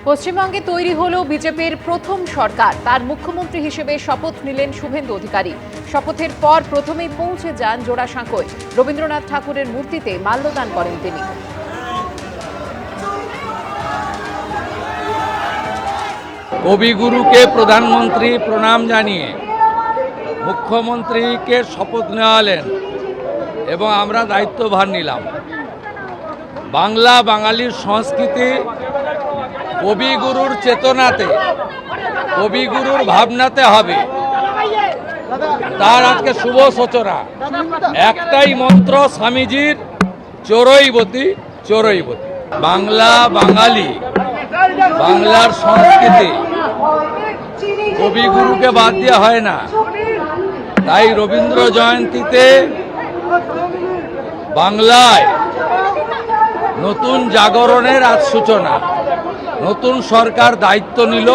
পশ্চিমবঙ্গে তৈরি হলো বিজেপির প্রথম সরকার। তার মুখ্যমন্ত্রী হিসেবে শপথ নিলেন শুভেন্দু অধিকারী। শপথের পর প্রথমেই পৌঁছে যান জোড়াসাঁকোয়। রবীন্দ্রনাথ ঠাকুরের মূর্তিতে মাল্যদান করেন তিনি। কবিগুরুকে প্রধানমন্ত্রী প্রণাম জানিয়ে মুখ্যমন্ত্রীকে শপথ নেওয়ালেন এবং আমরা দায়িত্বভার নিলাম। বাংলা বাঙালির সংস্কৃতি কবিগুরুর চেতনাতে, কবিগুরুর ভাবনাতে হবে, তার আজকে শুভ সূচনা। একটাই মন্ত্র স্বামীজির, চোরইবতী চোরইবতী। বাংলা বাঙালি, বাংলার সংস্কৃতি কবিগুরুকে বাদ দেওয়া হয় না। তাই রবীন্দ্র জয়ন্তীতে বাংলায় নতুন জাগরণের আজ সূচনা। নতুন সরকার দায়িত্ব নিল।